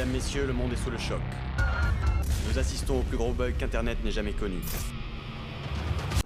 Mesdames, messieurs, le monde est sous le choc. Nous assistons au plus gros bug qu'Internet n'ait jamais connu.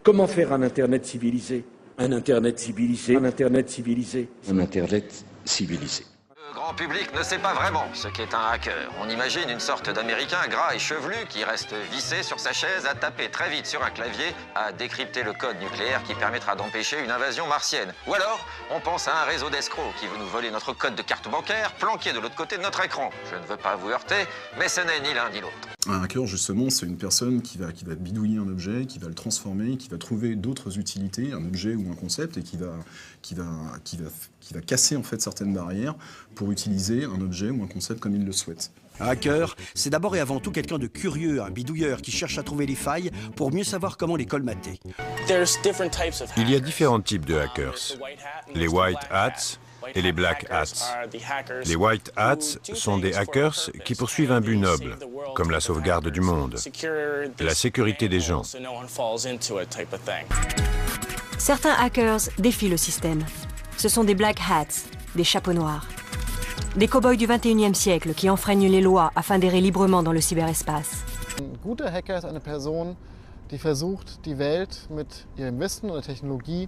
Comment faire un Internet civilisé? Un Internet civilisé, un Internet civilisé. Un Internet civilisé. Le grand public ne sait pas vraiment ce qu'est un hacker. On imagine une sorte d'Américain gras et chevelu qui reste vissé sur sa chaise à taper très vite sur un clavier, à décrypter le code nucléaire qui permettra d'empêcher une invasion martienne. Ou alors, on pense à un réseau d'escrocs qui veut nous voler notre code de carte bancaire planqué de l'autre côté de notre écran. Je ne veux pas vous heurter, mais ce n'est ni l'un ni l'autre. Un hacker, justement, c'est une personne qui va bidouiller un objet, qui va le transformer, qui va trouver d'autres utilités, un objet ou un concept, et qui va casser en fait certaines barrières pour utiliser un objet ou un concept comme il le souhaite. Un hacker, c'est d'abord et avant tout quelqu'un de curieux, un bidouilleur qui cherche à trouver les failles pour mieux savoir comment les colmater. Il y a différents types de hackers. Les white hats et les black hats. Les white hats sont des hackers qui poursuivent un but noble, comme la sauvegarde du monde, la sécurité des gens. Certains hackers défient le système. Ce sont des black hats, des chapeaux noirs. Des cow-boys du 21e siècle qui enfreignent les lois afin d'errer librement dans le cyberespace. Ein guter Hacker ist eine Person, die versucht, die Welt mit ihrem Wissen und der Technologie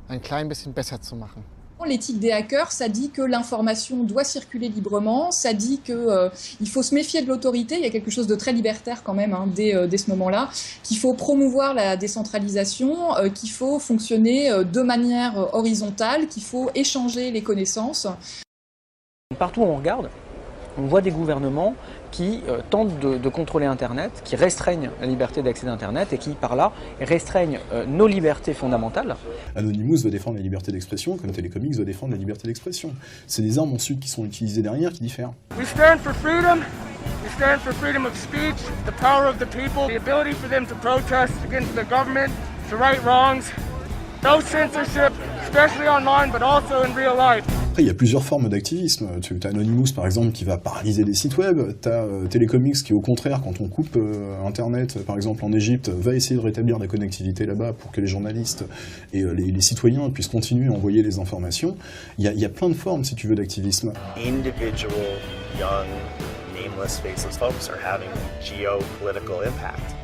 ein klein bisschen besser zu machen. L'éthique des hackers, ça dit que l'information doit circuler librement, ça dit qu'il faut se méfier de l'autorité, il y a quelque chose de très libertaire quand même dès ce moment-là, qu'il faut promouvoir la décentralisation, qu'il faut fonctionner de manière horizontale, qu'il faut échanger les connaissances. Partout où on regarde, on voit des gouvernements qui tentent de contrôler Internet, qui restreignent la liberté d'accès à Internet et qui, par là, restreignent nos libertés fondamentales. Anonymous va défendre la liberté d'expression, comme Telecomix va défendre la liberté d'expression. C'est des armes ensuite qui sont utilisées derrière qui diffèrent. We stand for freedom. We stand for freedom of speech, the power of the people, the ability for them to protest against the government, to right wrongs, no censorship, especially online, but also in real life. Après, il y a plusieurs formes d'activisme. Tu as Anonymous, par exemple, qui va paralyser des sites web. Tu as Telecomix qui, au contraire, quand on coupe Internet, par exemple en Égypte, va essayer de rétablir la connectivité là-bas pour que les journalistes et les citoyens puissent continuer à envoyer les informations. Il y a plein de formes, si tu veux, d'activisme. Individual, young, nameless, faceless folks are having geopolitical impact.